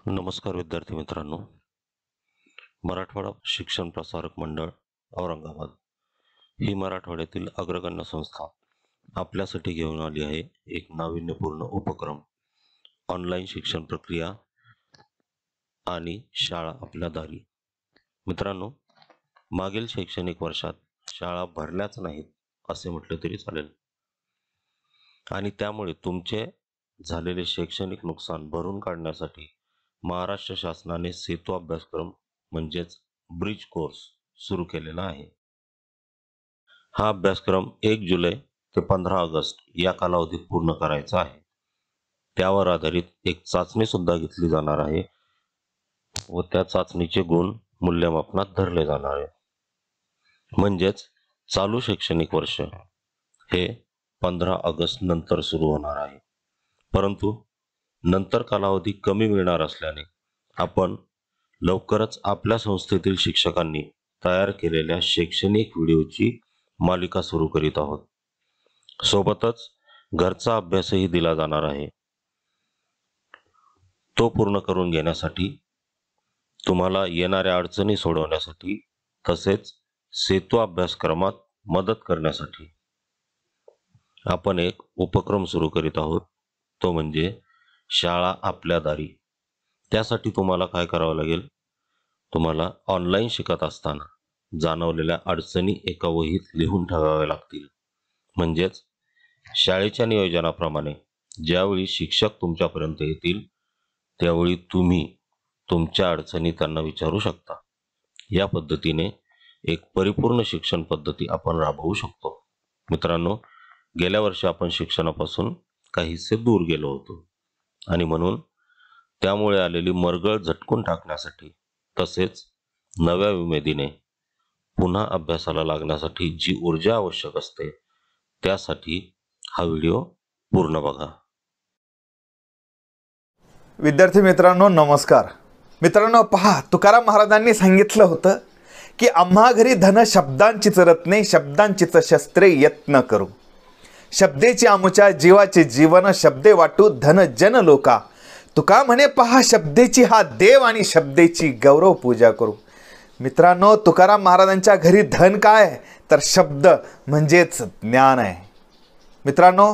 नमस्कार विद्यार्थी मित्रांनो. मराठवाडा शिक्षण प्रसारक मंडळ औरंगाबाद ही मराठवाड्यातील अग्रगण्य संस्था आपल्यासाठी घेऊन आली आहे एक नाविन्यपूर्ण उपक्रम, ऑनलाईन शिक्षण प्रक्रिया आणि शाळा आपल्या दारी. मित्रांनो, मागील शैक्षणिक वर्षात शाळा भरल्याच नाहीत असे म्हटले तरी चालेल, आणि त्यामुळे तुमचे झालेले शैक्षणिक नुकसान भरून काढण्यासाठी महाराष्ट्र शासनाने सेतू अभ्यासक्रम म्हणजेच ब्रिज कोर्स सुरू केलेला आहे. हा अभ्यासक्रम 1 जुलै ते 15 ऑगस्ट या कालावधीत पूर्ण करायचा आहे. त्यावर आधारित एक चाचणी सुद्धा घेतली जाणार आहे व त्या चाचणीचे गुण मूल्यमापनात धरले जाणार आहे. म्हणजेच चालू शैक्षणिक वर्ष हे 15 ऑगस्ट नंतर सुरू होणार आहे. परंतु नंतर कालावधी कमी मिळणार असल्याने आपण लवकरच आपल्या संस्थेतील शिक्षकांनी तयार केलेल्या शैक्षणिक व्हिडिओची मालिका सुरू करीत आहोत. सोबतच घरचा अभ्यासही दिला जाणार आहे. तो पूर्ण करून घेण्यासाठी, तुम्हाला येणाऱ्या अडचणी सोडवण्यासाठी, तसेच सेतू अभ्यासक्रमात मदत करण्यासाठी आपण एक उपक्रम सुरू करीत आहोत, तो म्हणजे शाळा आपल्या दारी. त्यासाठी तुम्हाला काय करावं लागेल? तुम्हाला ऑनलाईन शिकत असताना जाणवलेल्या अडचणी एका वहीत लिहून ठेवाव्या लागतील. म्हणजेच शाळेच्या नियोजनाप्रमाणे ज्यावेळी शिक्षक तुमच्यापर्यंत येतील त्यावेळी तुम्ही तुमच्या अडचणी त्यांना विचारू शकता. या पद्धतीने एक परिपूर्ण शिक्षण पद्धती आपण राबवू शकतो. मित्रांनो, गेल्या वर्षी आपण शिक्षणापासून काहीसे दूर गेलो होतो, आणि म्हणून त्यामुळे आलेली मरगळ झटकून टाकण्यासाठी, तसेच नव्या उमेदीने पुन्हा अभ्यासाला लागण्यासाठी जी ऊर्जा आवश्यक असते, त्यासाठी हा व्हिडिओ पूर्ण बघा. विद्यार्थी मित्रांनो, नमस्कार. मित्रांनो, पहा, तुकाराम महाराजांनी सांगितलं होतं की आम्हा घरी धन शब्दांचीच रत्ने, शब्दांचीच शस्त्रे यत्न करू. शब्देची आमुच्या जीवाचे जीवन, शब्दे वाटू धन जन लोका. तुका म्हणे पहा शब्देची हा देव, आणि शब्देची गौरव पूजा करू. मित्रांनो, तुकाराम महाराजांच्या घरी धन काय तर शब्द म्हणजेच ज्ञान आहे. मित्रांनो,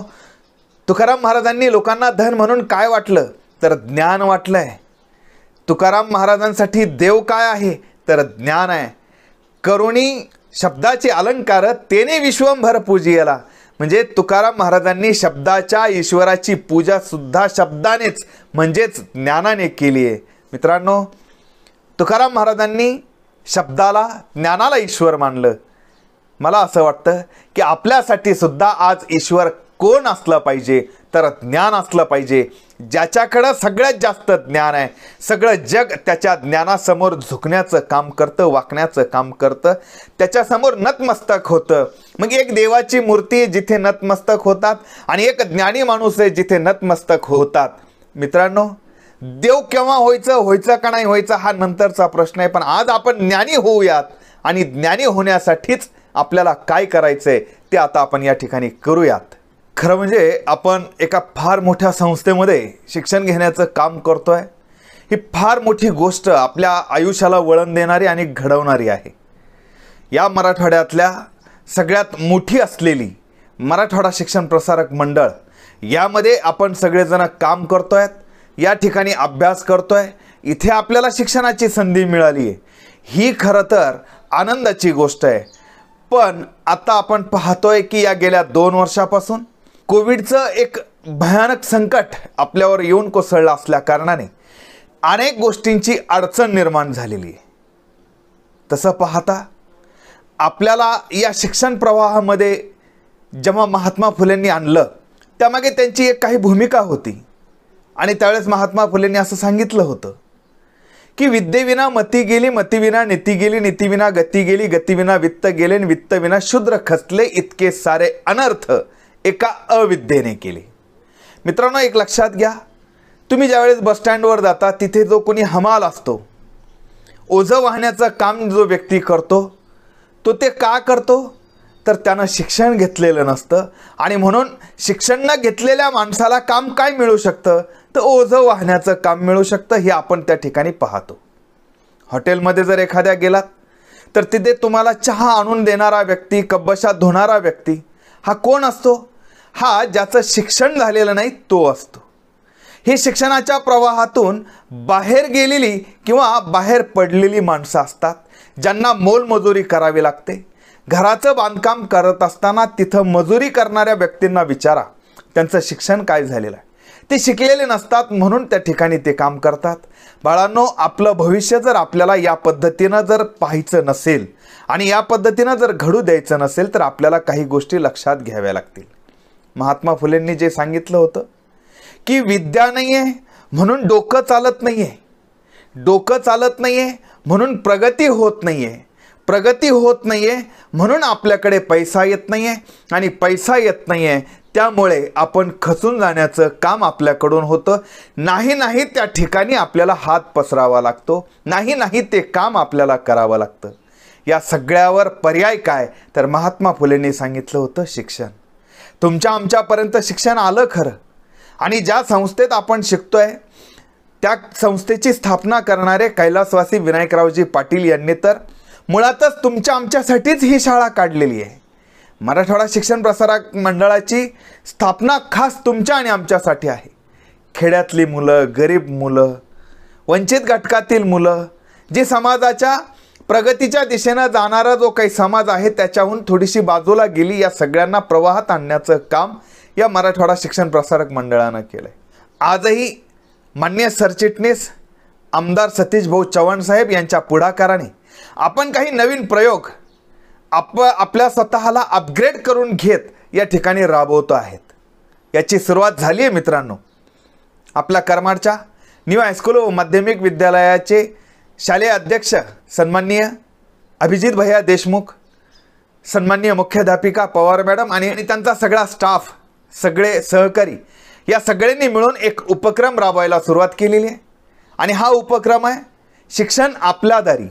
तुकाराम महाराजांनी लोकांना धन म्हणून काय वाटलं तर ज्ञान वाटलंय. तुकाराम महाराजांसाठी देव काय आहे तर ज्ञान आहे. करुणी शब्दाचे अलंकार, तेने विश्वंभर पूजियला. म्हणजे तुकाराम महाराजांनी शब्दाच्या ईश्वराची पूजा सुद्धा शब्दानेच म्हणजेच ज्ञानाने केली आहे. मित्रांनो, तुकाराम महाराजांनी शब्दाला, ज्ञानाला ईश्वर मानलं. मला असं वाटतं की आपल्यासाठी सुद्धा आज ईश्वर कोण असलं पाहिजे तर ज्ञान असलं पाहिजे. ज्याच्याकडं सगळ्यात जास्त ज्ञान आहे, सगळं जग त्याच्या ज्ञानासमोर झुकण्याचं काम करतं, वाकण्याचं काम करतं, त्याच्यासमोर नतमस्तक होतं. मग एक देवाची मूर्ती जिथे नतमस्तक होतात, आणि एक ज्ञानी माणूस आहे जिथे नतमस्तक होतात. मित्रांनो, देव केव्हा व्हायचं का नाही व्हायचं हा नंतरचा प्रश्न आहे. पण आज आपण ज्ञानी होऊयात, आणि ज्ञानी होण्यासाठीच आपल्याला काय करायचंय ते आता आपण या ठिकाणी करूयात. खरं म्हणजे आपण एका फार मोठ्या संस्थेमध्ये शिक्षण घेण्याचं काम करतोय. ही फार मोठी गोष्ट आपल्या आयुष्याला वळण देणारी आणि घडवणारी आहे. या मराठवाड्यातल्या सगळ्यात मोठी असलेली मराठवाडा शिक्षण प्रसारक मंडळ, यामध्ये आपण सगळेजण काम करतोय, या ठिकाणी अभ्यास करतोय. इथे आपल्याला शिक्षणाची संधी मिळाली आहे, ही खरं तर आनंदाची गोष्ट आहे. पण आता आपण पाहतोय की या गेल्या 2 वर्षापासून कोविडचं एक भयानक संकट आपल्यावर येऊन कोसळलं असल्या कारणाने अनेक गोष्टींची अडचण निर्माण झालेली आहे. तसं पाहता आपल्याला या शिक्षण प्रवाहामध्ये जेव्हा महात्मा फुलेंनी आणलं, त्यामागे त्यांची एक काही भूमिका होती. आणि त्यावेळेस महात्मा फुलेंनी असं सांगितलं होतं की विद्येविना मती गेली, मतीविना नीती गेली, नीतीविना गती गेली, गतीविना वित्त गेले, आणि वित्तविना शूद्र खचले, इतके सारे अनर्थ एका अविद्येने केले. मित्रांनो, एक लक्षात घ्या, तुम्ही ज्यावेळेस बसस्टँडवर जाता तिथे जो कोणी हमाल असतो, ओझं वाहण्याचं काम जो व्यक्ती करतो, तो ते का करतो तर त्यानं शिक्षण घेतलेलं नसतं. आणि म्हणून शिक्षण न घेतलेल्या माणसाला काम काय मिळू शकतं तर ओझं वाहण्याचं काम मिळू शकतं, हे आपण त्या ठिकाणी पाहतो. हॉटेलमध्ये जर एखाद्या गेलात तर तिथे तुम्हाला चहा आणून देणारा व्यक्ती, कब्बशा धुणारा व्यक्ती हा कोण असतो? हा ज्याचं शिक्षण झालेलं नाही तो असतो. ही शिक्षणाच्या प्रवाहातून बाहेर गेलेली किंवा बाहेर पडलेली माणसं असतात, ज्यांना मोलमजुरी करावी लागते. घराचं बांधकाम करत असताना तिथं मजुरी करणाऱ्या व्यक्तींना विचारा त्यांचं शिक्षण काय झालेलं आहे. ते शिकलेले नसतात म्हणून त्या ठिकाणी ते काम करतात. बाळांनो, आपलं भविष्य जर आपल्याला या पद्धतीनं जर पाहायचं नसेल आणि या पद्धतीनं जर घडू द्यायचं नसेल तर आपल्याला काही गोष्टी लक्षात घ्याव्या लागतील. महात्मा फुलेंनी जे सांगितलं होतं की विद्या नाही आहे म्हणून डोकं चालत नाही आहे, डोकं चालत नाही आहे म्हणून प्रगती होत नाही आहे, प्रगती होत नाही आहे म्हणून आपल्याकडे पैसा येत नाही आहे, आणि पैसा येत नाही आहे त्यामुळे आपण खचून जाण्याचं काम आपल्याकडून होतं. नाही त्या ठिकाणी आपल्याला हात पसरावा लागतो, नाही ते काम आपल्याला करावं लागतं. या सगळ्यावर पर्याय काय? तर महात्मा फुलेंनी सांगितलं होतं शिक्षण. तुमच्या आमच्यापर्यंत शिक्षण आलं खरं, आणि ज्या संस्थेत आपण शिकतोय त्या संस्थेची स्थापना करणारे कैलासवासी विनायकरावजी पाटील यांनी तर मुळातच तुमच्या आमच्यासाठीच ही शाळा काढलेली आहे. मराठवाडा शिक्षण प्रसारक मंडळाची स्थापना खास तुमच्या आणि आमच्यासाठी आहे. खेड्यातली मुलं, गरीब मुलं, वंचित घटकातील मुलं, जी समाजाच्या प्रगतीच्या दिशेनं जाणारा जो काही समाज आहे त्याच्याहून थोडीशी बाजूला गेली, या सगळ्यांना प्रवाहात आणण्याचं काम या मराठवाडा शिक्षण प्रसारक मंडळानं केलं आहे. आजही माननीय सरचिटणीस आमदार सतीश भाऊ चव्हाण साहेब यांच्या पुढाकाराने आपण काही नवीन प्रयोग आपल्या स्वतःला अपग्रेड करून घेत या ठिकाणी राबवतो आहेत. याची सुरुवात झाली आहे मित्रांनो. आपल्या करमाडच्या न्यू हायस्कूल व माध्यमिक विद्यालयाचे शालेय अध्यक्ष सन्माननीय अभिजित भैया देशमुख, सन्माननीय मुख्याध्यापिका पवार मॅडम आणि त्यांचा सगळा स्टाफ, सगळे सहकारी या सगळ्यांनी मिळून एक उपक्रम राबवायला सुरुवात केलेली आहे. आणि हा उपक्रम आहे शिक्षण आपल्या दारी.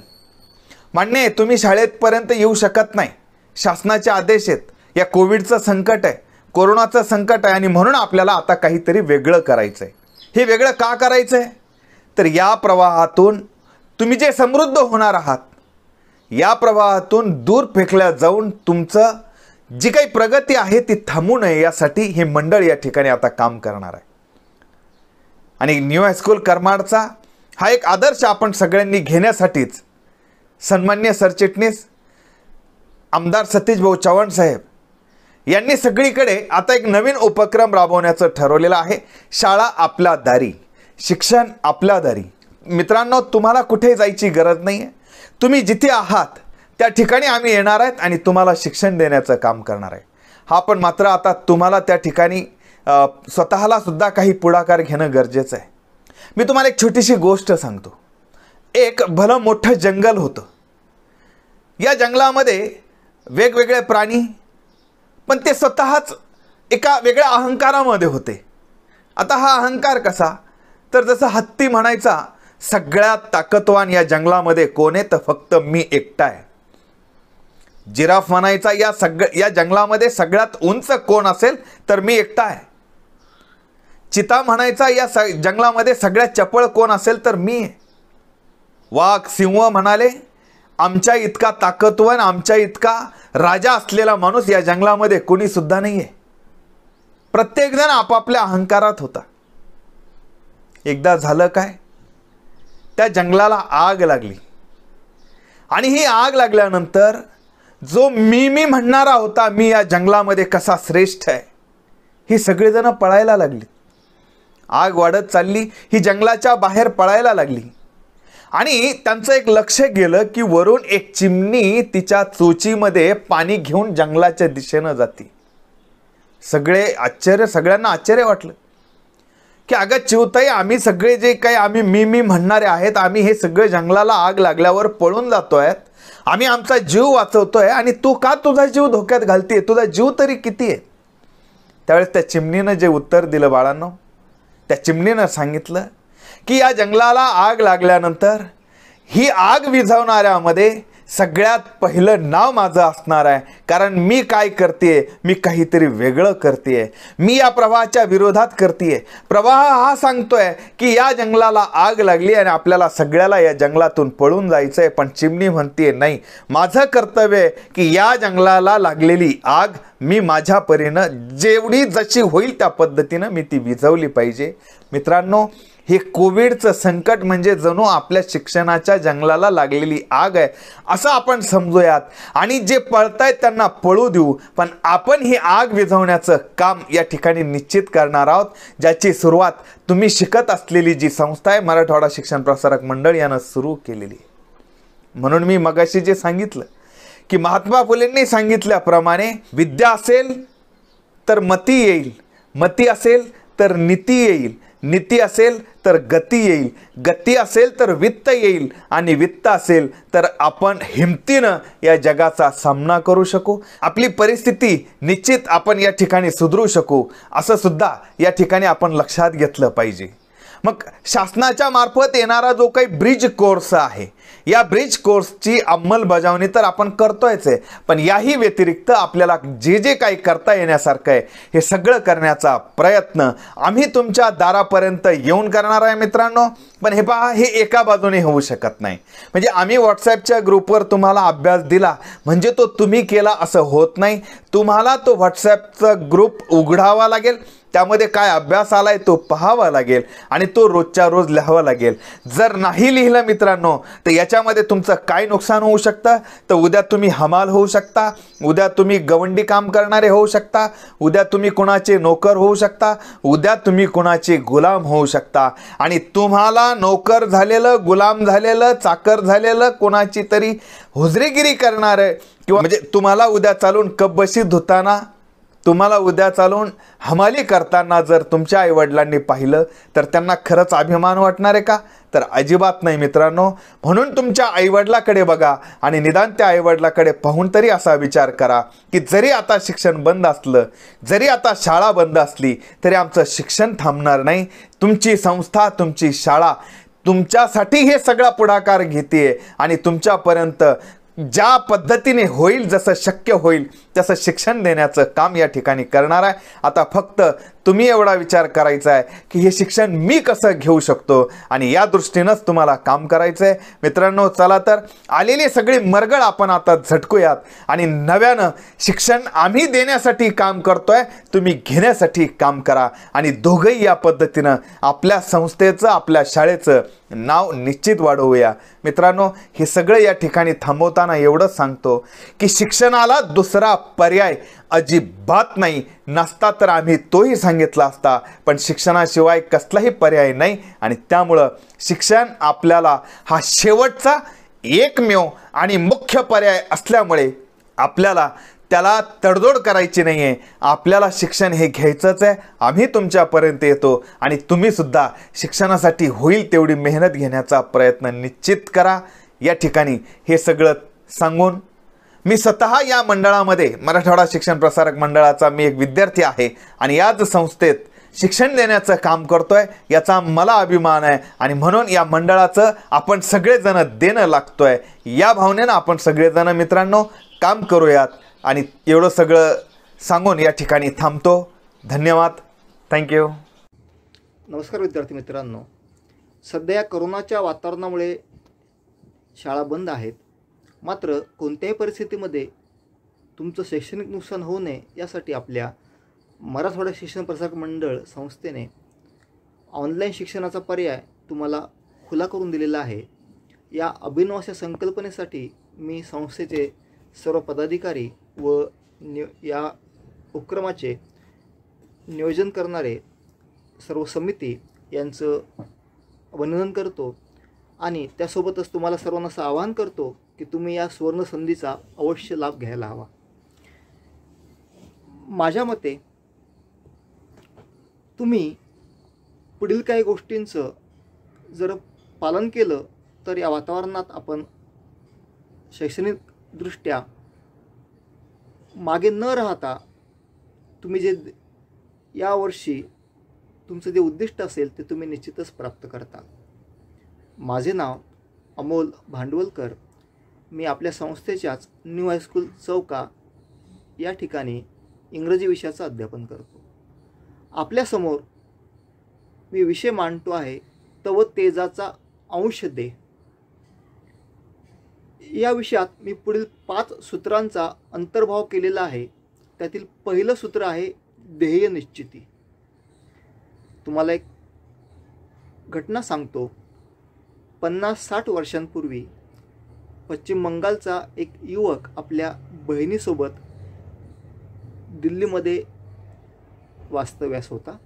मान्य आहे, तुम्ही शाळेपर्यंत येऊ शकत नाही, शासनाचे आदेश आहेत, या कोविडचं संकट आहे, कोरोनाचं संकट आहे, आणि म्हणून आपल्याला आता काहीतरी वेगळं करायचं आहे. हे वेगळं का करायचं आहे? तर या प्रवाहातून तुम्ही जे समृद्ध होणार आहात, या प्रवाहातून दूर फेकल्या जाऊन तुमचं जी काही प्रगती आहे ती थांबू नये यासाठी हे मंडळ या ठिकाणी आता काम करणार आहे. आणि न्यू हायस्कूल करमाडचा हा एक आदर्श आपण सगळ्यांनी घेण्यासाठीच सन्माननीय सरचिटणीस आमदार सतीश भाऊ चव्हाण साहेब यांनी सगळीकडे आता एक नवीन उपक्रम राबवण्याचं ठरवलेलं आहे. शाळा आपल्या दारी, शिक्षण आपल्या दारी. मित्रांनो, तुम्हाला कुठे जायची गरज नाही आहे. तुम्ही जिथे आहात त्या ठिकाणी आम्ही येणार आहेत आणि तुम्हाला शिक्षण देण्याचं काम करणार आहे. हा पण मात्र आता तुम्हाला त्या ठिकाणी स्वतःला सुद्धा काही पुढाकार घेणं गरजेचं आहे. मी तुम्हाला एक छोटीशी गोष्ट सांगतो. एक भलं मोठं जंगल होतं. या जंगलामध्ये वेगवेगळे प्राणी, पण ते स्वतःच एका वेगळ्या अहंकारामध्ये होते. आता हा अहंकार कसा? तर जसं हत्ती म्हणायचा, सगळ्यात ताकदवान या जंगलामध्ये कोण आहे? तर फक्त मी एकटा आहे. जिराफ म्हणायचा, या जंगलामध्ये सगळ्यात उंच कोण असेल? तर मी एकटा आहे. चिता म्हणायचा, या जंगलामध्ये सगळ्यात चपळ कोण असेल? तर मी आहे. वाघ, सिंह म्हणाले, आमच्या इतका ताकदवान, आमच्या इतका राजा असलेला माणूस या जंगलामध्ये कोणी सुद्धा नाही आहे. प्रत्येकजण आपापल्या अहंकारात होता. एकदा झालं काय? त्या जंगलाला आग लागली, आणि ही आग लागल्यानंतर जो मी म्हणणारा होता, मी या जंगलामध्ये कसा श्रेष्ठ आहे, ही सगळेजण पळायला लागली. आग वाढत चालली, ही जंगलाच्या बाहेर पळायला लागली, आणि त्यांचं एक लक्ष गेलं की वरून एक चिमणी तिच्या चोचीमध्ये पाणी घेऊन जंगलाच्या दिशेनं जाते. सगळ्यांना आश्चर्य वाटलं की अगं चिवताई, आम्ही सगळे जे काही आम्ही मी म्हणणारे आहेत, आम्ही हे सगळे जंगलाला आग लागल्यावर पळून जातोय, आम्ही आमचा जीव वाचवतोय, आणि तू का तुझा जीव धोक्यात घालते? तुझा जीव तरी किती आहे? त्यावेळेस त्या चिमणीनं जे उत्तर दिलं बाळांनो, त्या चिमणीनं सांगितलं की या जंगलाला आग लागल्यानंतर ही आग विझवणाऱ्यामध्ये सगळ्यात पहिलं नाव माझं असणार आहे, कारण मी काय करते, मी काहीतरी वेगळं करते, मी या प्रवाहाच्या विरोधात करते. प्रवाह हा सांगतोय की या जंगलाला आग लागली आणि आपल्याला सगळ्याला या जंगलातून पळून जायचं आहे, पण चिमणी म्हणते नाही, माझं कर्तव्य आहे की या जंगलाला लागलेली आग मी माझ्या परीनं जेवढी जशी होईल त्या पद्धतीनं मी ती विझवली पाहिजे. मित्रांनो, हे कोविडचं संकट म्हणजे जणू आपल्या शिक्षणाच्या जंगलाला लागलेली आग आहे असं आपण समजूयात, आणि जे पळतायत त्यांना पळू देऊ, पण आपण ही आग विझवण्याचं काम या ठिकाणी निश्चित करणार आहोत, ज्याची सुरुवात तुम्ही शिकत असलेली जी संस्था आहे मराठवाडा शिक्षण प्रसारक मंडळ यानं सुरू केलेली आहे. म्हणून मी मगाशी जे सांगितलं की महात्मा फुलेंनी सांगितल्याप्रमाणे विद्या असेल तर मती येईल, मती असेल तर नीती येईल, नीती असेल तर गती येईल, गती असेल तर वित्त येईल, आणि वित्त असेल तर आपण हिमतीनं या जगाचा सामना करू शकू, आपली परिस्थिती निश्चित आपण या ठिकाणी सुधारू शकू, असं सुद्धा या ठिकाणी आपण लक्षात घेतलं पाहिजे. मग शासनाच्या मार्फत येणारा जो काही ब्रिज कोर्स आहे, या ब्रिज कोर्सची अंमलबजावणी तर आपण करतोयच आहे, पण याही व्यतिरिक्त आपल्याला जे जे काही करता येण्यासारखं आहे हे सगळं करण्याचा प्रयत्न आम्ही तुमच्या दारापर्यंत येऊन करणार आहे मित्रांनो. पण हे पहा, हे एका बाजूने होऊ शकत नाही. म्हणजे आम्ही व्हॉट्सॲपच्या ग्रुपवर तुम्हाला अभ्यास दिला म्हणजे तो तुम्ही केला असं होत नाही. तुम्हाला तो व्हॉट्सॲपचा ग्रुप उघडावा लागेल, त्यामध्ये काय अभ्यास आलाय तो पाहावा लागेल आणि तो रोजच्या रोज लिहावा लागेल. जर नाही लिहिलं मित्रांनो तर याच्यामध्ये तुमचं काय नुकसान होऊ शकतं, तर उद्या तुम्ही हमाल होऊ शकता, उद्या तुम्ही गवंडी काम करणारे होऊ शकता, उद्या तुम्ही कुणाचे नोकर होऊ शकता, उद्या तुम्ही कुणाचे गुलाम होऊ शकता, आणि तुम्हाला नोकर झालेलं, गुलाम झालेलं, चाकर झालेलं, कोणाची तरी हुजरीगिरी करणारे, किंवा म्हणजे तुम्हाला उद्या चालून कपबशी धुताना, तुम्हाला उद्या चालून हमाली करताना जर तुमच्या आईवडिलांनी पाहिलं तर त्यांना खरंच अभिमान वाटणार आहे का? तर अजिबात नाही मित्रांनो. म्हणून तुमच्या आईवडिलाकडे बघा आणि निदान त्या आईवडिलाकडे पाहून तरी असा विचार करा की जरी आता शिक्षण बंद असलं, जरी आता शाळा बंद असली, तरी आमचं शिक्षण थांबणार नाही. तुमची संस्था, तुमची शाळा तुमच्यासाठी हे सगळा पुढाकार घेते आणि तुमच्यापर्यंत ज्या पद्धतीने होईल, जसं शक्य होईल तसं शिक्षण देण्याचं काम या ठिकाणी करणार आहे. आता फक्त तुम्ही एवढा विचार करायचा आहे की हे शिक्षण मी कसं घेऊ शकतो, आणि या दृष्टीनंच तुम्हाला काम करायचं आहे. मित्रांनो, चला तर आलेली सगळी मरगळ आपण आता झटकूयात आणि नव्यानं शिक्षण आम्ही देण्यासाठी काम करतोय, तुम्ही घेण्यासाठी काम करा, आणि दोघंही या पद्धतीनं आपल्या संस्थेचं, आपल्या शाळेचं नाव निश्चित वाढवूया. मित्रांनो, हे सगळं या ठिकाणी थांबवताना एवढंच सांगतो की शिक्षणाला दुसरा पर्याय अजिबात नाही. नसता तर आम्ही तोही सांगितला असता, पण शिक्षणाशिवाय कसलाही पर्याय नाही, आणि त्यामुळं शिक्षण आपल्याला हा शेवटचा, एकमेव आणि मुख्य पर्याय असल्यामुळे आपल्याला त्याला तडजोड करायची नाही आहे. आपल्याला शिक्षण हे घ्यायचंच आहे. आम्ही तुमच्यापर्यंत येतो आणि तुम्हीसुद्धा शिक्षणासाठी होईल तेवढी मेहनत घेण्याचा प्रयत्न निश्चित करा. या ठिकाणी हे सगळं सांगून मी स्वतः या मंडळामध्ये, मराठवाडा शिक्षण प्रसारक मंडळाचा मी एक विद्यार्थी आहे आणि याच संस्थेत शिक्षण देण्याचं काम करतोय, याचा मला अभिमान आहे, आणि म्हणून या मंडळाचं आपण सगळेजण देणं लागतोय. या भावनेनं आपण सगळेजण मित्रांनो काम करूयात, आणि एवढं सगळं सांगून या ठिकाणी थांबतो. धन्यवाद. थँक्यू. नमस्कार विद्यार्थी मित्रांनो. सध्या कोरोनाच्या वातावरणामुळे शाळा बंद आहेत, मात्र कोणत्याही परिस्थितीमध्ये तुमचं शैक्षणिक नुकसान होऊ नये यासाठी आपल्या मराठवाडा शिक्षण प्रसारक मंडळ संस्थेने ऑनलाईन शिक्षणाचा पर्याय तुम्हाला खुला करून दिलेला आहे. या अभिनव अशा संकल्पनेसाठी मी संस्थेचे सर्व पदाधिकारी व या उपक्रमाचे नियोजन करणारे सर्व समिती यांचं अभिनंदन करतो, आणि त्यासोबतच तुम्हाला सर्वांना असं आवाहन करतो की तुम्ही या सुवर्ण संधीचा अवश्य लाभ घ्यायला हवा. माझ्या मते तुम्ही पुढील काही गोष्टींचं जर पालन केलं तर या वातावरणात आपण शैक्षणिकदृष्ट्या मागे न राहता तुम्ही जे यावर्षी तुमचं जे उद्दिष्ट असेल ते तुम्ही निश्चितच प्राप्त करता. माझे नाव अमोल भांडवलकर. मी आपल्या संस्थेच्याच न्यू हायस्कूल चौका या ठिकाणी इंग्रजी विषयाचं अध्यापन करतो. आपल्यासमोर मी विषय मांडतो आहे तव तेजाचा अंश दे. या विषयात मी पुढील 5 सूत्रांचा अंतर्भाव केलेला आहे. त्यातील पहिलं सूत्र आहे ध्येय निश्चिती. तुम्हाला एक घटना सांगतो. 50-60 वर्षांपूर्वी पश्चिम बंगालचा एक युवक आपल्या बहिणीसोबत दिल्लीमध्ये वास्तव्यास होता.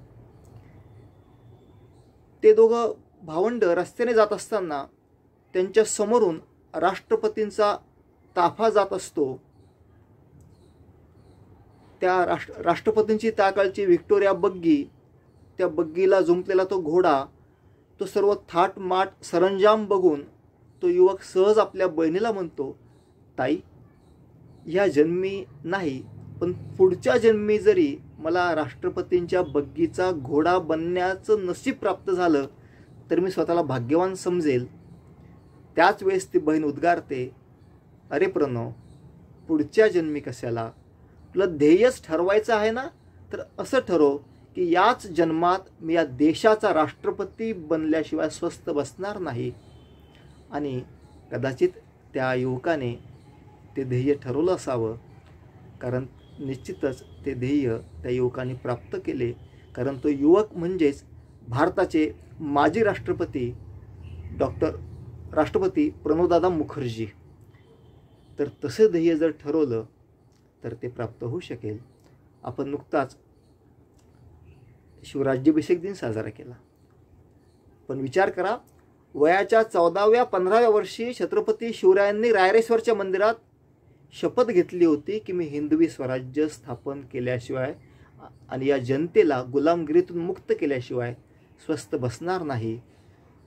ते दोघं भावंड रस्त्याने जात असताना त्यांच्या समोरून राष्ट्रपतींचा ताफा जात असतो. त्या राष्ट्रपतींची त्या काळची व्हिक्टोरिया बग्गी, त्या बग्गीला जुंपलेला तो घोडा, तो सर्व थाटमाट सरंजाम बघून तो युवक सहज आपल्या बहिणीला म्हणतो, ताई, ह्या जन्मी नाही पण पुढच्या जन्मी जरी मला राष्ट्रपतींच्या बग्गीचा घोडा बनण्याचं नशीब प्राप्त झालं तर मी स्वतःला भाग्यवान समजेल. त्याच वेळेस ती बहीण उद्गारते, अरे प्रणव, पुढच्या जन्मी कशाला? तुला ध्येयच ठरवायचं आहे ना, तर असं ठरव की याच जन्मात मी या देशाचा राष्ट्रपती बनल्याशिवाय स्वस्थ बसणार नाही. आणि कदाचित त्या युवकाने ते ध्येय ठरवलं असावं, कारण निश्चितच ते ध्येय त्या युवकाने प्राप्त केले. कारण तो युवक म्हणजेच भारताचे माजी राष्ट्रपती राष्ट्रपती प्रणवदादा मुखर्जी. तर तसे ध्येय जर ठरवलं तर ते प्राप्त होऊ शकेल. आपण नुकताच शिवराज्याभिषेक दिन साजरा केला. पण विचार करा, वयाच्या 14व्या-15व्या वर्षी छत्रपती शिवरायांनी रायरेश्वरच्या मंदिरात शपथ घेतली होती की मी हिंदवी स्वराज्य स्थापन केल्याशिवाय आणि या जनतेला गुलामगिरीतून मुक्त केल्याशिवाय स्वस्थ बसणार नाही.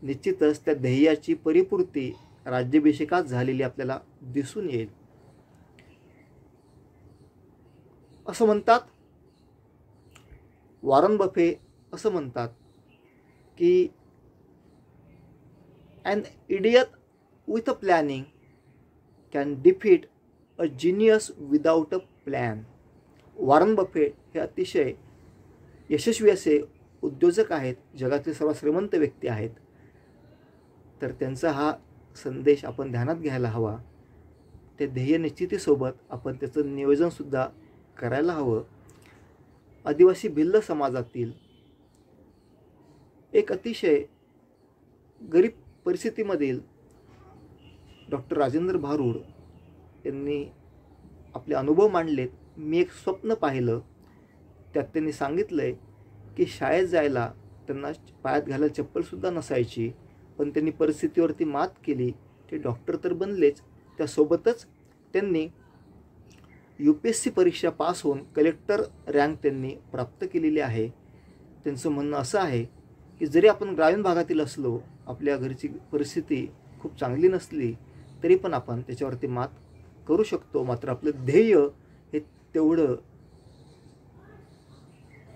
निश्चितच त्या ध्येयाची परिपूर्ती राज्याभिषेकात झालेली आपल्याला दिसून येईल. असं म्हणतात, वॉरन बफे असं म्हणतात की an idiot with a planning can defeat a genius without a plan. Warren Buffett हे अतिशय यशस्वी असे उद्योजक आहेत, जगातील सर्वात श्रीमंत व्यक्ती आहेत. तर त्यांचा हा संदेश आपण ध्यानात घ्यायला हवा. त्या ध्येय निश्चितीसोबत आपण त्याचं नियोजनसुद्धा करायला हवं. आदिवासी भिल्ल समाजातील एक अतिशय गरीब परिस्थितीमधील डॉक्टर राजेंद्र भारुड यांनी आपले अनुभव मांडलेत. मी एक स्वप्न पाहिलं. त्यात त्यांनी सांगितलं आहे की शाळेत जायला त्यांना पायात घालायला चप्पलसुद्धा नसायची, पण त्यांनी परिस्थितीवरती मात केली. ते डॉक्टर तर बनलेच, त्यासोबतच त्यांनी UPSC परीक्षा पास होऊन कलेक्टर रँक त्यांनी प्राप्त केलेली आहे. त्यांचं म्हणणं असं आहे की जरी आपण ग्रामीण भागातील असलो, आपल्या घरची परिस्थिती खूप चांगली नसली तरी पण आपण त्याच्यावरती मात करू शकतो. मात्र आपलं ध्येय हे तेवढं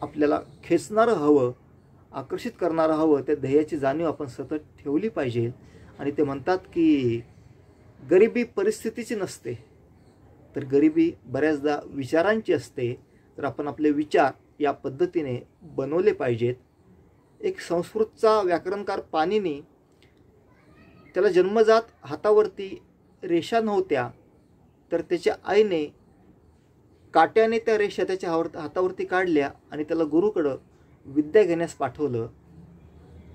आपल्याला खेचणारं हवं, आकर्षित करणारं हवं. त्या ध्येयाची जाणीव आपण सतत ठेवली पाहिजे. आणि ते म्हणतात की गरिबी परिस्थितीची नसते, तर गरिबी बऱ्याचदा विचारांची असते. तर आपण आपले विचार या पद्धतीने बनवले पाहिजेत. एक संस्कृतचा व्याकरणकार पाणिनी, त्याला जन्मजात हातावरती रेषा नव्हत्या, तर त्याच्या आईने काट्याने त्या रेषा त्याच्या हातावरती काढल्या आणि त्याला गुरुकडं विद्या घेण्यास पाठवलं.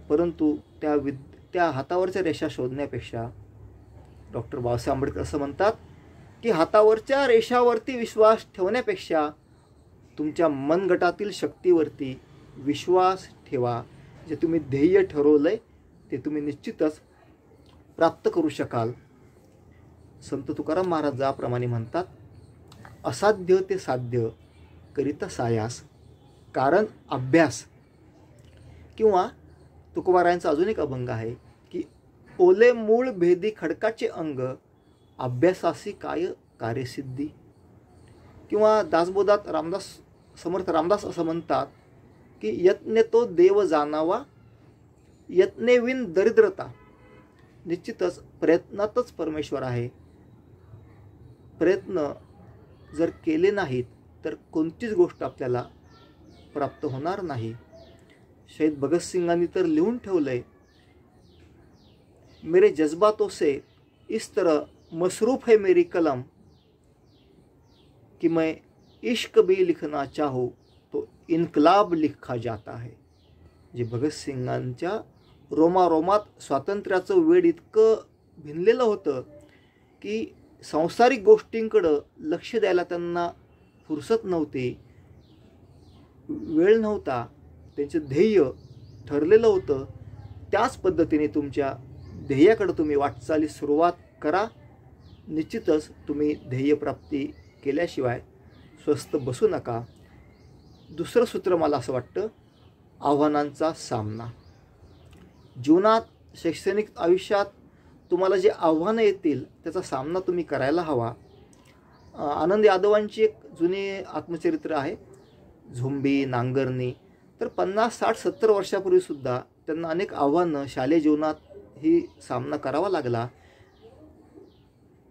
परंतु त्या हातावरच्या रेषा शोधण्यापेक्षा डॉक्टर बाबासाहेब आंबेडकर असं म्हणतात की हातावरच्या रेषावरती विश्वास ठेवण्यापेक्षा तुमच्या मनगटातील शक्तीवरती विश्वास ठेवा. जे तुम्ही ध्येय ठरवलं आहे ते तुम्ही निश्चितच प्राप्त करू शकाल. संत तुकाराम महाराज ज्याप्रमाणे म्हणतात, असाध्य ते साध्य करिता सायास कारण अभ्यास. किंवा तुकोबारायांचा अजून एक अभंग आहे की ओले मूळ भेदी खडकाचे अंग अभ्यासासी काय कार्यसिद्धी. किंवा दासबोधात समर्थ रामदास असं म्हणतात की यत्ने तो देव जाणावा, यत्नेविन दरिद्रता. निश्चितच प्रयत्नातच परमेश्वर आहे. प्रयत्न जर केले नाहीत तर कोणतीच गोष्ट आपल्याला प्राप्त होणार नाही. शहीद भगतसिंगांनी तर लिहून ठेवलंय, मेरे जज्बातों से इस तरह मसरूफ़ है मेरी कलम कि मैं इश्क भी लिखना चाहूँ तो इन्कलाब लिखा जाता है. जे भगतसिंगांच्या रोमारोमात स्वातंत्र्याचं वेड इतकं भिनलेलं होतं की सांसारिक गोष्टींकडं लक्ष द्यायला त्यांना फुरसत नव्हती, वेळ नव्हता. त्यांचं ध्येय ठरलेलं होतं. त्याच पद्धतीने तुमच्या ध्येयाकडे तुम्ही वाटचालीस सुरुवात करा. निश्चितच तुम्ही ध्येयप्राप्ती केल्याशिवाय स्वस्थ बसू नका. दुसरं सूत्र मला असं वाटतं, आव्हानांचा सामना. जीवनात, शैक्षणिक आयुष्यात तुम्हाला जे आव्हानं येतील त्याचा सामना तुम्ही करायला हवा. आनंद यादवांची एक जुनी आत्मचरित्र आहे, झोंबी, नांगरणी. तर 50, 60, 70 वर्षापूर्वीसुद्धा त्यांना अनेक आव्हानं शालेय जीवनात ही सामना करावा लागला.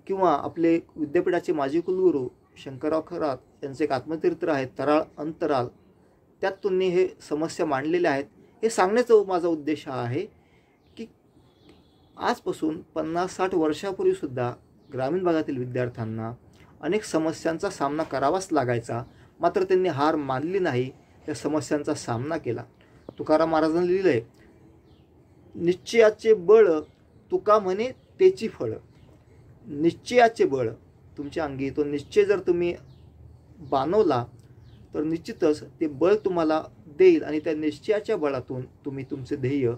किंवा आपले विद्यापीठाचे माजी कुलगुरू शंकरराव खरात यांचे एक आत्मचरित्र आहे, तराळ अंतराल. त्यात त्यांनी हे समस्या मांडलेल्या आहेत. हे सांगण्याचा माझा उद्देश हा आहे की आजपासून 50-60 वर्षापूर्वीसुद्धा ग्रामीण भागातील विद्यार्थ्यांना अनेक समस्यांचा सामना करावाच लागायचा. मात्र त्यांनी हार मानली नाही, त्या समस्यांचा सामना केला. तुकाराम महाराजांनी लिहिलं आहे, निश्चयाचे बळ तुका म्हणे तेची फळ. निश्चयाचे बळ तुमच्या अंगी, तो निश्चय जर तुम्ही बाणवला तर निश्चितच ते बळ तुम्हाला देईल आणि त्या निश्चयाच्या बळातून तुम्ही तुमचे ध्येय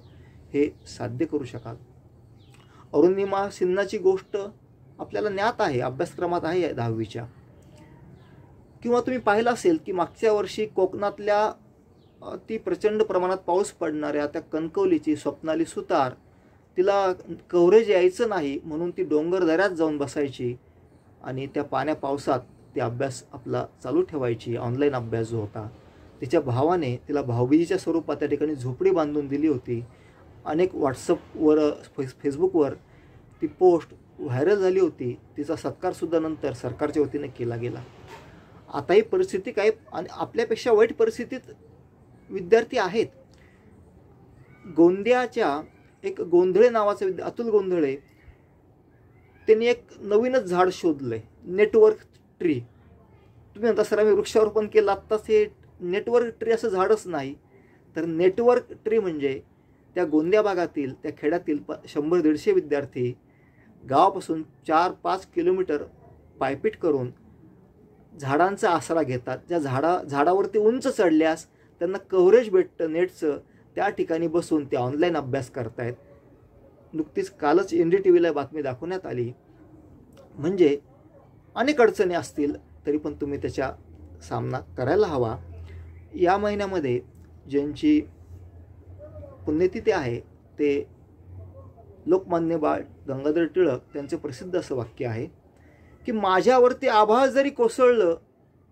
हे साध्य करू शकाल. अरुणिमा सिन्हाची गोष्ट आपल्याला ज्ञात आहे, अभ्यासक्रमात आहे 10वीच्या. किंवा तुम्ही पाहिलं असेल की मागच्या वर्षी कोकणातल्या ती प्रचंड प्रमाणात पाऊस पडणाऱ्या त्या कणकवलीची स्वप्नाली सुतार, तिला कव्हरेज यायचं नाही म्हणून ती डोंगर दऱ्यात जाऊन बसायची आणि त्या पाण्या पावसात ती अभ्यास आपला चालू ठेवायची. ऑनलाईन अभ्यास जो होता, तिच्या भावाने तिला भाऊबीजीच्या स्वरूपात त्या ठिकाणी झोपडी बांधून दिली होती. अनेक व्हॉट्सअपवर, फेसबुकवर ती पोस्ट व्हायरल झाली होती. तिचा सत्कारसुद्धा नंतर सरकारच्या वतीने केला गेला. आता ही परिस्थिती काय, आणि आपल्यापेक्षा वाईट परिस्थितीत विद्यार्थी आहेत. गोंदियाच्या एक गोंधळे नावाचा अतुल गोंधळे, त्यांनी एक नवीनच झाड शोधलंय, नेटवर्क ट्री. तुम्ही म्हणता सर आम्ही वृक्षारोपण केलं, आत्ताच हे नेटवर्क ट्री असं झाडच नाही. तर नेटवर्क ट्री म्हणजे त्या गोंदिया भागातील, त्या खेड्यातील 100-150 विद्यार्थी गावापासून 4-5 किलोमीटर पायपीट करून झाडांचा आसरा घेतात. ज्या झाडावरती उंच चढल्यास त्यांना कव्हरेज भेटतं नेटचं, त्या ठिकाणी बसून ते ऑनलाईन अभ्यास करतायत. नुकतीच कालच NDTVला बातमी दाखवण्यात आली. म्हणजे अनेक अडचणी असतील तरी पण तुम्ही त्याचा सामना करायला हवा. या महिन्यामध्ये ज्यांची पुण्यतिथी आहे ते लोकमान्य बाळ गंगाधर टिळक. त्यांचं प्रसिद्ध असं वाक्य आहे की माझ्यावरती आभाळ जरी कोसळलं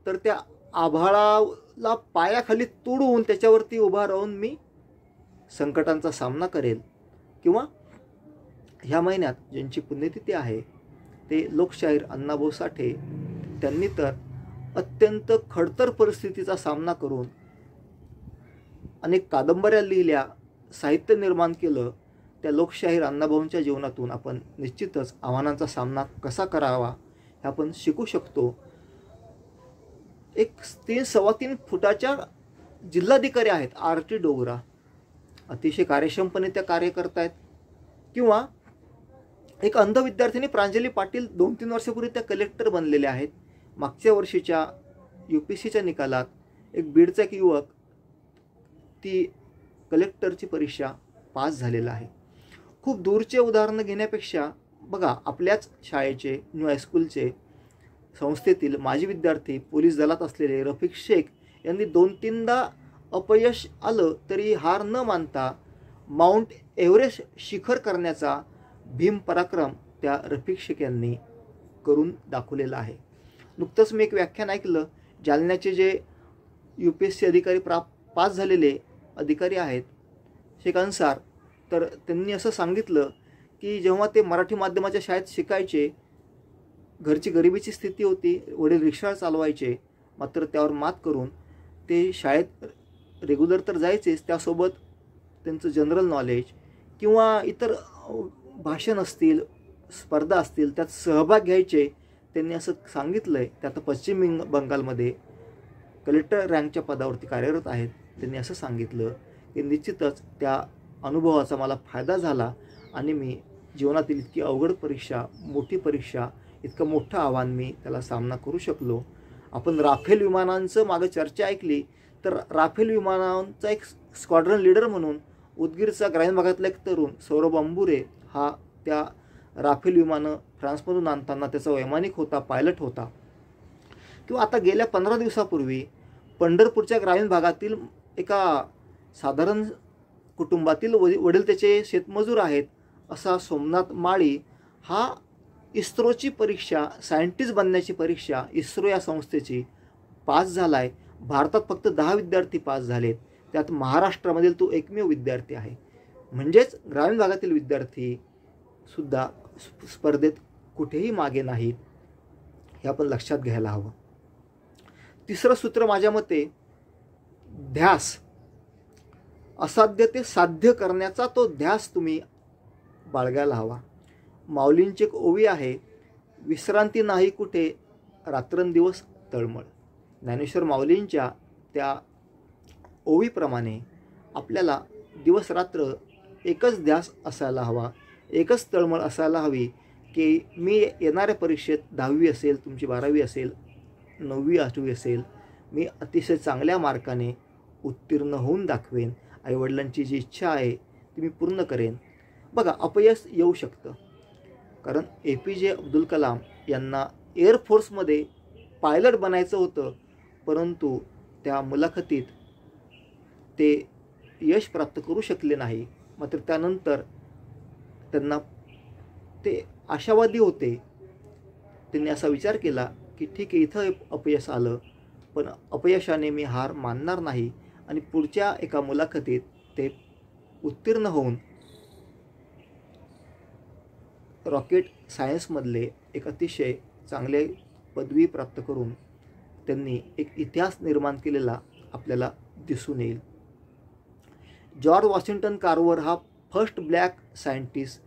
तर त्या आभाळाला पायाखाली तुडवून त्याच्यावरती उभा राहून मी संकटांचा सामना करेल. किंवा ह्या महिन्यात ज्यांची पुण्यतिथी आहे ते लोकशाहीर अण्णाभाऊ साठे. त्यांनी तर अत्यंत खडतर परिस्थितीचा सामना करून अनेक कादंबऱ्या लिहिल्या, साहित्य निर्माण केलं. त्या लोकशाहीर अण्णाभाऊंच्या जीवनातून आपण निश्चितच आव्हानांचा सामना कसा करावा हे आपण शिकू शकतो. एक 3-3.25 फुटाच्या जिल्हाधिकारी आहेत RT डोगरा, अतिशय कार्यक्षमपणे त्या कार्य करतायत. किंवा एक अंध विद्यार्थिनी प्रांजली पाटील 2-3 वर्षापूर्वी त्या कलेक्टर बनलेल्या आहेत. मागच्या वर्षीच्या UPSCच्या निकालात एक बीडचा एक युवक ती कलेक्टरची परीक्षा पास झालेला आहे. खूप दूरचे उदाहरणं घेण्यापेक्षा बघा, आपल्याच शाळेचे, न्यू हायस्कूलचे संस्थेतील माजी विद्यार्थी, पोलीस दलात असलेले रफिक शेख यांनी 2-3दा अपयश आलं तरी हार न मानता माउंट एव्हरेस्ट शिखर करण्याचा भीम पराक्रम त्या रफिक शेख यांनी करून दाखवलेला आहे. नुकतंच मी एक व्याख्यान ऐकलं, जालन्याचे जे UPSC अधिकारी पास झालेले अधिकारी आहेत शेख अन्सार, तर त्यांनी असं सांगितलं की जेव्हा ते मराठी माध्यमाच्या शाळेत शिकायचे, घरची गरिबीची स्थिती होती, वडील रिक्षा चालवायचे, मात्र त्यावर मात करून ते शाळेत रेग्युलर तर जायचेच, त्यासोबत त्यांचं जनरल नॉलेज किंवा इतर भाषण असतील, स्पर्धा असतील, त्यात सहभाग घ्यायचे. त्यांनी असं सांगितलं आहे. ते आता पश्चिम बंगालमध्ये कलेक्टर रँकच्या पदावरती कार्यरत आहेत. त्यांनी असं सांगितलं की निश्चितच त्या अनुभवाचा मला फायदा झाला आणि मी जीवनातील इतकी अवघड परीक्षा, मोठी परीक्षा, इतकं मोठं आव्हान मी त्याला सामना करू शकलो. आपण राफेल विमानांचं मागं चर्चा ऐकली, तर राफेल विमानांचा एक स्क्वॉड्रन लीडर म्हणून उदगीरचा ग्रामीण भागातला एक तरुण सौरभ अंबुरे हा त्या राफेल विमानं फ्रान्समधून आणताना त्याचा वैमानिक होता, पायलट होता. किंवा आता गेल्या 15 दिवसापूर्वी पंढरपूरच्या ग्रामीण भागातील एका साधारण कुटुंबातील वडील त्याचे शेतमजूर आहेत असा सोमनाथ माळी हा इस्रोची परीक्षा, सायंटिस्ट बनण्याची परीक्षा इस्रो या संस्थेची पास झाला आहे. भारतात फक्त 10 विद्यार्थी पास झालेत, त्यात महाराष्ट्रामधील तो एकमेव विद्यार्थी आहे. म्हणजेच ग्रामीण भागातील विद्यार्थी सुद्धा स्पर्धेत कुठेही मागे नाहीत, हे आपण लक्षात घ्यायला हवं. तिसरं सूत्र माझ्या मते ध्यास. असाध्य ते साध्य करण्याचा तो ध्यास तुम्ही बाळगायला हवा. माऊलींची एक ओवी आहे, विश्रांती नाही कुठे रात्रंदिवस तळमळ. ज्ञानेश्वर माऊलींच्या त्या ओवीप्रमाणे आपल्याला दिवस रात्र एकच ध्यास असायला हवा, एकच तळमळ असायला हवी की मी येणाऱ्या परीक्षेत 10वी असेल, तुमची 12वी असेल, 9वी 8वी असेल, मी अतिशय चांगल्या मार्काने उत्तीर्ण होऊन दाखवेन. आईवडिलांची जी इच्छा आहे ती मी पूर्ण करेन. बघा, अपयश येऊ शकतं, कारण APJ अब्दुल कलाम यांना एअरफोर्समध्ये पायलट बनायचं होतं, परंतु त्या मुलाखतीत ते यश प्राप्त करू शकले नाही. मात्र त्यानंतर त्यांना ते आशावादी होते. त्यांनी असा विचार केला की ठीक आहे, इथं अपयश आलं, पण अपयशाने मी हार मानणार नाही, आणि पुढच्या एका मुलाखतीत ते उत्तीर्ण होऊन रॉकेट सायन्समधले एक अतिशय चांगले पदवी प्राप्त करून त्यांनी एक इतिहास निर्माण केलेला आपल्याला दिसून येईल. जॉर्ज वॉशिंग्टन कार्वर हा फर्स्ट ब्लॅक सायंटिस्ट.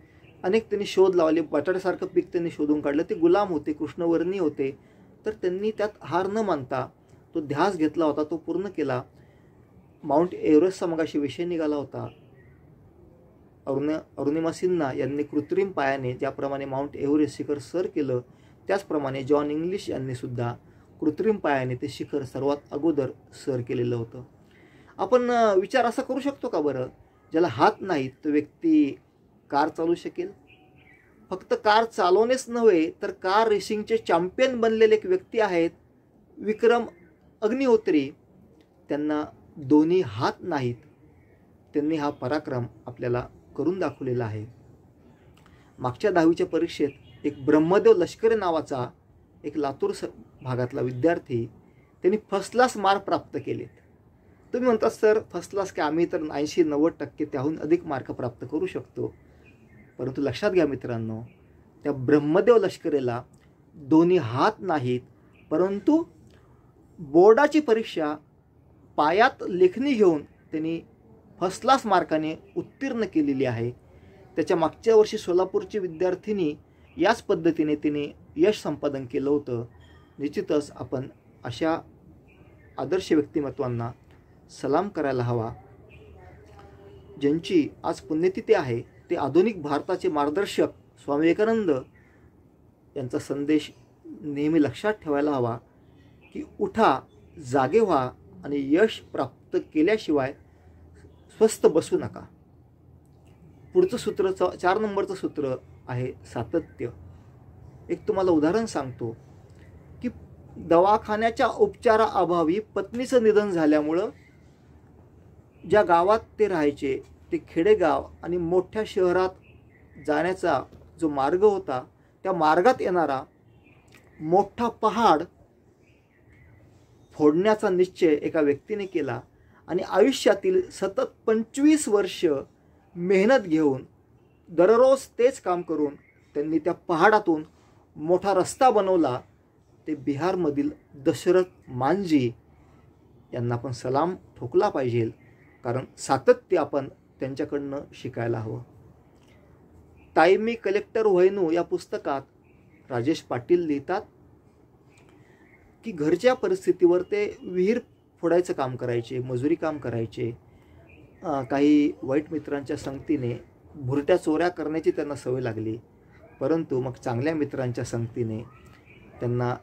अनेक त्यांनी शोध लावले, बटाट्यासारखं पीक त्यांनी शोधून काढलं. ते गुलाम होते, कृष्णवर्णी होते, तर त्यांनी त्यात हार न मानता तो ध्यास घेतला होता, तो पूर्ण केला. माउंट एव्हरेस्टचा मगाशी विषय निघाला होता. अरुणिमा सिन्हा यांनी कृत्रिम पायाने ज्याप्रमाणे माउंट एव्हरेस्ट शिखर सर केलं, त्याचप्रमाणे जॉन इंग्लिश यांनी सुद्धा कृत्रिम पायाने ते शिखर सर्वात अगोदर सर केलेलं होतं. आपण विचार असा करू शकतो का बरं, ज्याला हात नाहीत तो व्यक्ती कार चालवू शकेल? फक्त कार चालवणेच नव्हे, तर कार रेसिंगचे चॅम्पियन बनलेले एक व्यक्ती आहेत विक्रम अग्निहोत्री. त्यांना दोन्ही हात नाहीत, त्यांनी हा पराक्रम आपल्याला करून दाखवलेला आहे. मागच्या 10वीच्या परीक्षेत एक ब्रह्मदेव लष्करे नावाचा एक लातूर भागातला विद्यार्थी, त्यांनी फर्स्ट क्लास मार्क प्राप्त केलेत. तुम्ही म्हणता सर फर्स्ट क्लास काय, आम्ही तर 80-90% त्याहून अधिक मार्क प्राप्त करू शकतो. परंतु लक्षात घ्या मित्रांनो, त्या ब्रह्मदेव लष्करेला दोन्ही हात नाहीत, परंतु बोर्डाची परीक्षा पायात लेखणी घेऊन त्यांनी फर्स्ट क्लास मार्काने उत्तीर्ण केलेली आहे. त्याच्या मागच्या वर्षी सोलापूरची विद्यार्थिनी याच पद्धतीने तिने यश संपादन केलं होतं. निश्चितच आपण अशा आदर्श व्यक्तिमत्वांना सलाम करायला हवा, ज्यांची आज पुण्यतिथी आहे. ते आधुनिक भारताचे मार्गदर्शक स्वामी विवेकानंद यांचा संदेश नेहमी लक्षात ठेवायला हवा की उठा, जागे व्हा आणि यश प्राप्त केल्याशिवाय स्वस्थ बसू नका. पुढचं सूत्र 4 नंबरचं सूत्र आहे सातत्य. एक तुम्हाला उदाहरण सांगतो की दवाखान्याच्या उपचाराअभावी पत्नीचं निधन झाल्यामुळं ज्या गावात ते राहायचे ते खेडेगाव आणि मोठ्या शहरात जाण्याचा जो मार्ग होता, त्या मार्गात येणारा मोठा पहाड फोडण्याचा निश्चय एका व्यक्तीने केला आणि आयुष्यातील सतत 25 वर्ष मेहनत घेऊन दररोज तेच काम करून त्यांनी त्या पहाडातून मोठा रस्ता बनवला ते बिहारमधील दशरथ मांझी यांना पण सलाम ठोकला पाहिजे, कारण सातत्य आपण त्यांच्याकडनं शिकायला हवं. ताई मी कलेक्टर व्हयनू या पुस्तकात राजेश पाटील लिहितात की घरच्या परिस्थितीवर ते विहीर फोडायचं काम करायचे, मजुरी काम करायचे. काही वाईट मित्रांच्या संगतीने भुरट्या चोऱ्या करण्याची त्यांना सवय लागली, परंतु मग चांगल्या मित्रांच्या संगतीने त्यांना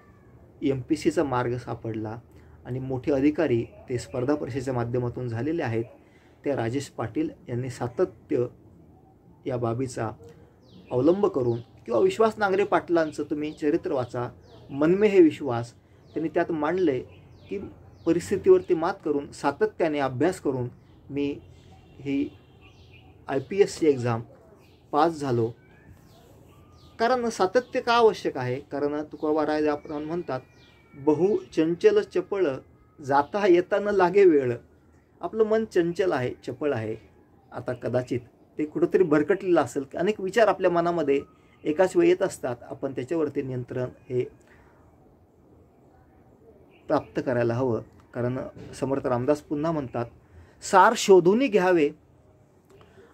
MPSCचा मार्ग सापडला आणि मोठे अधिकारी ते स्पर्धा परीक्षेच्या माध्यमातून झालेले आहेत. ते राजेश पाटील यांनी सातत्य या बाबीचा अवलंब करून, किंवा विश्वास नांगरे पाटलांचं तुम्ही चरित्र वाचा, मनमे हे विश्वास, त्यांनी त्यात मांडले की परिस्थितीवरती मात करून सातत्याने अभ्यास करून मी ही IPSC एक्झाम पास झालो. कारण सातत्य का आवश्यक आहे? कारण तुकोबा राय आपण म्हणतात, बहु चंचल चपळ जाता येता न लागे वेळ. आपलं मन चंचल आहे, चपळ आहे. आता कदाचित ते कुठंतरी भरकटलेलं असेल, अनेक विचार आपल्या मनामध्ये एकाच वेळी येत असतात. आपण त्याच्यावरती नियंत्रण हे प्राप्त करायला हवं. कारण समर्थ रामदास पुन्हा म्हणतात, सार शोधून घ्यावे,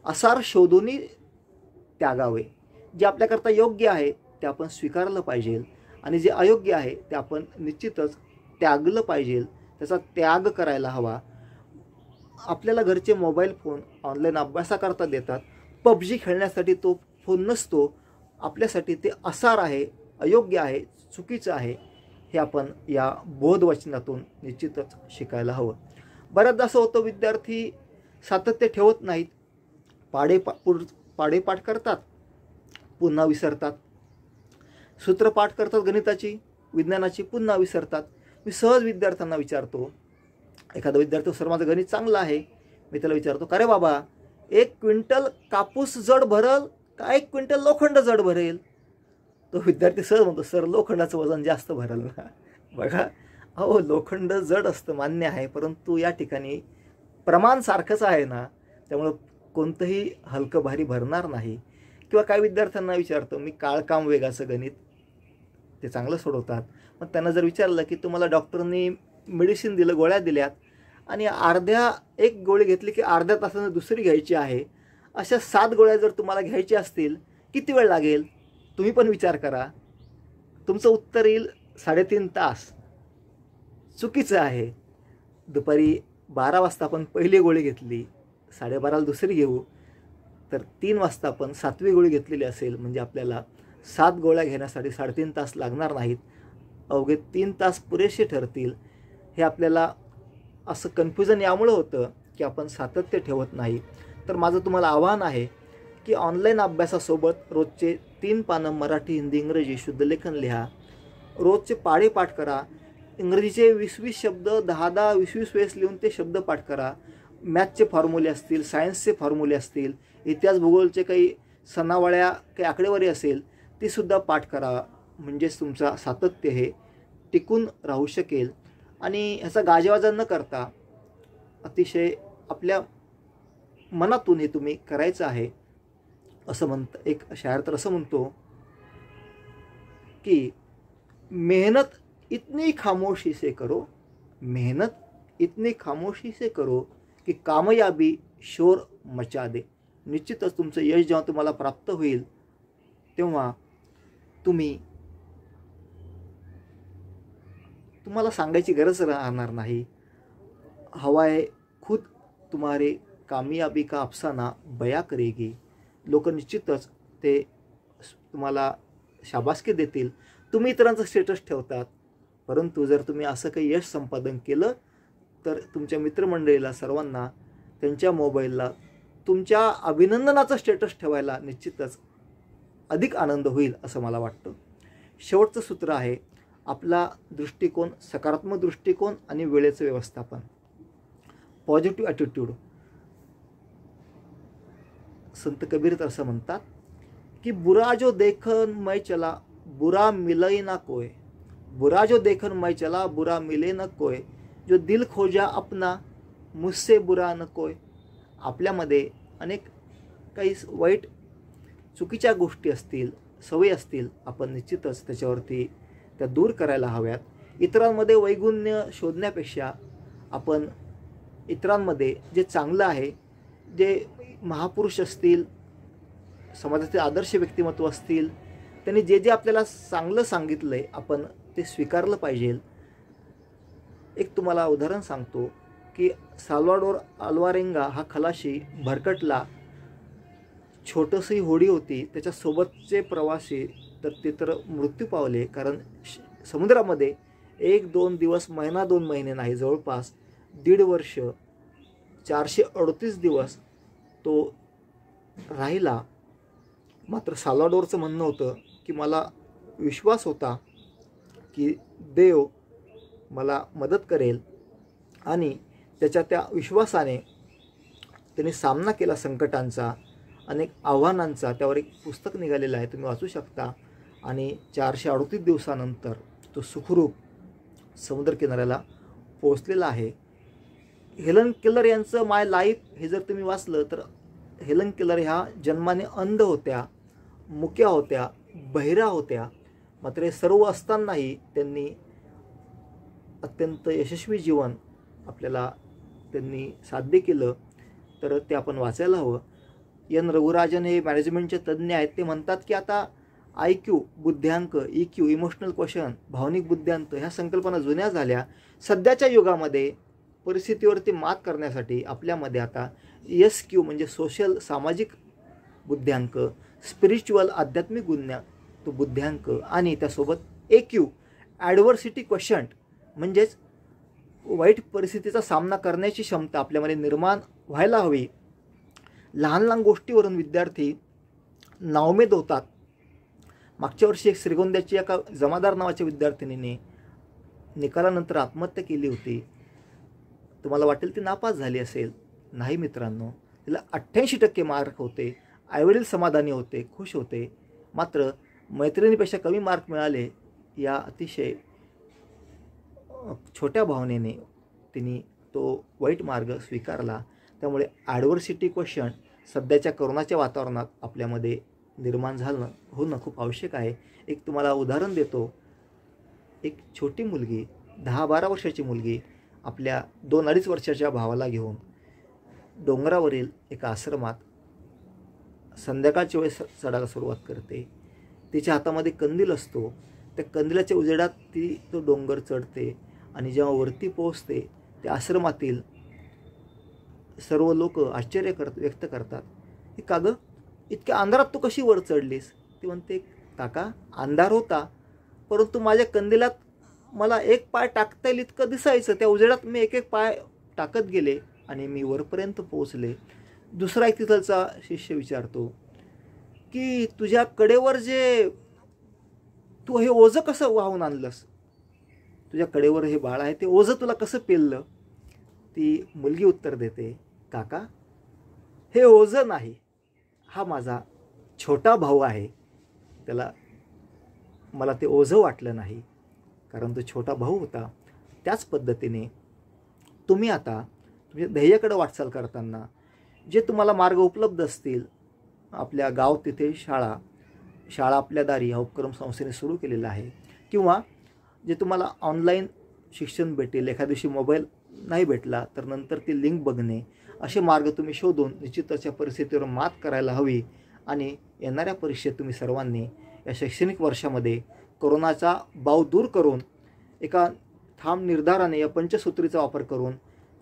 असार शोधून त्यागावे. जे आपल्याकरता योग्य आहे ते आपण स्वीकारलं पाहिजे आणि जे अयोग्य आहे ते आपण निश्चितच त्यागलं पाहिजे, त्याचा त्याग करायला हवा. आपल्याला घरचे मोबाईल फोन ऑनलाईन अभ्यासाकरता देतात, PUBG खेळण्यासाठी तो फोन नसतो. आपल्यासाठी ते असार आहे, अयोग्य आहे, चुकीचं आहे, हे आपण या बोधवचनातून निश्चितच शिकायला हवं. बऱ्याचदा असं होतं, विद्यार्थी सातत्य ठेवत नाहीत, पाडेपाठ करतात, पुन्हा विसरतात. सूत्रपाठ करतात गणिताची, विज्ञानाची, पुन्हा विसरतात. मी सहज विद्यार्थ्यांना विचारतो, एखादा विद्यार्थी सर माझं गणित चांगलं आहे, मी त्याला विचारतो, का रे बाबा 1 क्विंटल कापूस जड भरल का 1 क्विंटल लोखंड जड भरेल? तो विद्यार्थी सहज म्हणतो, सर लोखंडाचं वजन जास्त भरल ना. बघा, अहो लोखंड जड असतं मान्य आहे, परंतु या ठिकाणी प्रमाण सारखंच आहे ना, त्यामुळं कोणतंही हलकं भारी भरणार नाही. किंवा काही विद्यार्थ्यांना विचारतो मी, काळकाम वेगाचं गणित, ते चांगलं सोडवतात. मग त्यांना जर विचारलं की तुम्हाला डॉक्टरनी मेडिसिन दिलं, गोळ्या दिल्यात, आणि एक गोळी घेतली की अर्ध्या तासानं दुसरी घ्यायची आहे, अशा 7 गोळ्या जर तुम्हाला घ्यायच्या असतील, किती वेळ लागेल? तुम्ही पण विचार करा. तुमचं उत्तर येईल 3.5 तास. चुकीचं आहे. दुपारी 12 वाजता आपण पहिली गोळी घेतली, 12:30ला दुसरी घेऊ, तर 3 वाजता आपण 7वी गोळी घेतलेली असेल, म्हणजे आपल्याला 7 गोळ्या घेण्यासाठी 3.5 तास लागणार नाहीत, अवघे 3 तास पुरेसे ठरतील. हे आपल्याला असं कन्फ्युजन यामुळं होतं की आपण सातत्य ठेवत नाही. तर माझं तुम्हाला आव्हान आहे की ऑनलाईन अभ्यासासोबत रोजचे 3 पानं मराठी, हिंदी, इंग्रजी शुद्धलेखन लिहा. रोजचे पाढेपाठ करा. इंग्रजीचे 20-20 शब्द 10-10, 20-20 वेळेस लिहून ते शब्द पाठ करा. मॅथचे फॉर्म्युले असतील, सायन्सचे फॉर्म्युले असतील, इतिहास भूगोलचे काही सणावळ्या, काही आकडेवारी असेल, ती सुद्धा पाठ करा. म्हणजेच तुमचा सातत्य हे टिकून राहू शकेल. आणि ह्याचा गाजवाजा न करता अतिशय आपल्या मनातून हे तुम्ही करायचं आहे. असं एक शायर तर असं म्हणतो की मेहनत इतनी खामोशी से करो, मेहनत इतनी खामोशी से करो की कामयाबी शोर मचा दे. निश्चितच तुमचं यश जेव्हा तुम्हाला प्राप्त होईल तेव्हा तुम्हाला सांगायची गरज राहणार नाही. हवाए खुद तुम्हारे कामयाबी का अफसाना बया करेगी. लोक निश्चितच ते तुम्हाला शाबासकी देतील. तुम्ही इतरांचं स्टेटस ठेवतात, परंतु जर तुम्ही असं काही यश संपादन केलं तर तुमच्या मित्रमंडळीला सर्वांना त्यांच्या मोबाईलला तुमच्या अभिनंदनाचं स्टेटस ठेवायला निश्चितच अधिक आनंद होईल असं मला वाटतं. शेवटचं सूत्र आहे आपला दृष्टिकोन, सकारात्मक दृष्टिकोन आणि वेळेचं व्यवस्थापन, पॉझिटिव्ह ॲटिट्यूड. संत कबीर तर असं म्हणतात की बुरा जो देखन मैं चला बुरा मिले ना कोय, बुरा जो देखन मैं चला बुरा मिले न कोय, जो दिल खोजा अपना मुझसे बुरा न कोय. आपल्यामध्ये अनेक काही वाईट चुकीच्या गोष्टी असतील, सवयी असतील आपण निश्चितच त्याच्यावरती त्या दूर करायला हव्यात. इतरांमध्ये वैगुण्य शोधण्यापेक्षा आपण इतरांमध्ये जे चांगलं आहे, जे महापुरुष असतील, समाजाचे आदर्श व्यक्तिमत्व असतील, त्यांनी जे जे आपल्याला चांगलं सांगितलं आहे आपण ते स्वीकारलं पाहिजे. एक तुम्हाला उदाहरण सांगतो की साल्वाडोर अल्वारेंगा हा खलाशी भरकटला. छोटंसं होडी होती, त्याच्यासोबतचे प्रवासी तर ते तर मृत्यू पावले, कारण समुद्रामध्ये 1-2 दिवस, महिना 2 महिने नाही, जवळपास 1.5 वर्ष 438 दिवस तो राहिला. मात्र साल्वाडोरचं म्हणणं होतं की मला विश्वास होता की देव मला मदत करेल, आणि त्याच्या त्या विश्वासाने त्याने सामना केला संकटांचा, अनेक आव्हानांचा. त्यावर एक पुस्तक निघालेलं आहे, तुम्ही वाचू शकता. आणि 438 दिवसानंतर तो सुखरूप समुद्रकिनाऱ्याला पोहोचलेला आहे. हेलन केलर यांचं माय लाईफ हे जर तुम्ही वाचलं तर हेलन केलर ह्या जन्माने अंध होत्या, मुक्या होत्या, बहिरा होत्या. मात्र हे सर्व असतानाही त्यांनी अत्यंत यशस्वी जीवन आपल्याला त्यांनी साध्य केलं. तर ते आपण वाचायला हवं. एन रघुराजन हे मॅनेजमेंटचे तज्ज्ञ आहेत. ते म्हणतात की आता IQ बुद्ध्यांक, EQ इमोशनल क्वेश्चन, भावनिक बुद्ध्यांक ह्या संकल्पना जुन्या झाल्या. सध्याच्या युगामध्ये परिस्थितीवरती मात करण्यासाठी आपल्यामध्ये आता SQ म्हणजे सोशल सामाजिक बुद्ध्यांक, स्पिरिच्युअल आध्यात्मिक तो बुद्ध्यांक, आणि त्यासोबत AQ ॲडव्हर्सिटी क्वेश्चन म्हणजेच वाईट परिस्थितीचा सामना करण्याची क्षमता आपल्यामध्ये निर्माण व्हायला हवी. लहान लहान गोष्टीवरून विद्यार्थी नाउमेद होतात. मागच्या वर्षी एक श्रीगोंद्याची एका जमादार नावाच्या विद्यार्थिनीने निकालानंतर आत्महत्या केली होती. तुम्हाला वाटेल ती नापास झाली असेल. नाही मित्रांनो, तिला 88% मार्क होते. आईवडील समाधानी होते, खुश होते. मात्र मैत्रिणीपेक्षा कमी मार्क मिळाले या अतिशय छोट्या भावनेने तिने तो वाईट मार्ग स्वीकारला. त्यामुळे ॲडव्हर्सिटी क्वेश्चन सध्याच्या कोरोनाच्या वातावरणात आपल्यामध्ये निर्माण होणं खूप आवश्यक आहे. एक तुम्हाला उदाहरण देतो. एक छोटी मुलगी, 10-12 वर्षाची मुलगी आपल्या 2-2.5 वर्षाच्या भावाला घेऊन डोंगरावरील एका आश्रमात संध्याकाळच्या वेळेस चढायला सुरुवात करते. तिच्या हातामध्ये कंदील असतो. त्या कंदिलाच्या उजेडात ती तो डोंगर चढते, आणि जेव्हा वरती पोहोचते त्या आश्रमातील सर्व लोक आश्चर्य व्यक्त करतात. हे का गं, इतक्या अंधारात तू कशी वर चढलीस? ती म्हणते, काका अंधार होता, परंतु माझ्या कंदिलात मला एक पाय टाकता येईल इतकं दिसायचं. त्या उजेडात मी एक पाय टाकत गेले आणि मी वरपर्यंत पोहोचले. दुसरा एक तिथलचा शिष्य विचारतो की तुझ्या कडेवर जे तू हे ओझं कसं वाहून आणलंस? तुझ्या कडेवर हे बाळ आहे, ते ओझं तुला कसं पेललं? ती मुलगी उत्तर देते, काका हे ओझं नाही, हा माझा छोटा भाऊ आहे. त्याला मला ते ओझं वाटलं नाही, कारण तो छोटा भाऊ होता. त्याच पद्धतीने तुम्ही आता तुमच्या ध्येयाकडे वाटचाल करताना जे तुम्हाला मार्ग उपलब्ध असतील, आपल्या गाव तिथे शाळा आपल्या दारी हा उपक्रम संस्थेने सुरू केलेला आहे, किंवा जे तुम्हाला ऑनलाईन शिक्षण भेटेल, एखाद्या दिवशी मोबाईल नाही भेटला तर नंतर ती लिंक बघणे, असे मार्ग तुम्ही शोधून निश्चितच या परिस्थितीवर मात करायला हवी. आणि येणाऱ्या परीक्षेत तुम्ही सर्वांनी या शैक्षणिक वर्षामध्ये कोरोनाचा बाव दूर करून एका ठाम निर्धाराने या पंचसूत्रीचा वापर करून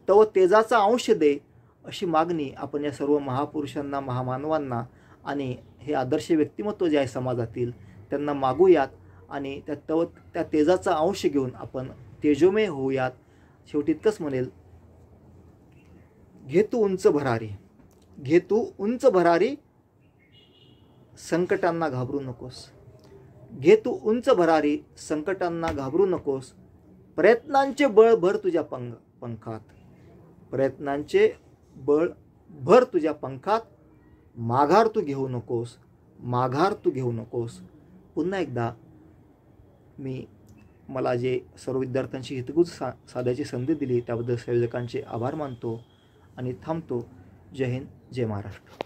तव तेजाचा अंश दे अशी मागणी आपण या सर्व महापुरुषांना, महामानवांना आणि हे आदर्श व्यक्तिमत्व जे आहे समाजातील त्यांना मागूयात, आणि त्या तेजाचा अंश घेऊन आपण तेजोमय होऊयात. शेवटी इतकंच म्हणेल, घे तू उंच भरारी, घे तू उंच भरारी, संकटांना घाबरू नकोस. घे तू उंच भरारी, संकटांना घाबरू नकोस. प्रयत्नांचे बळ भर तुझ्या पंखात, प्रयत्नांचे बळ भर तुझ्या पंखात. माघार तू घेऊ नकोस, माघार तू घेऊ नकोस. पुन्हा एकदा मला जे सर्व विद्यार्थ्यांशी हितगुज साधायची संधी दिली त्याबद्दल संयोजकांचे आभार मानतो आणि थांबतो. जय हिंद, जय महाराष्ट्र.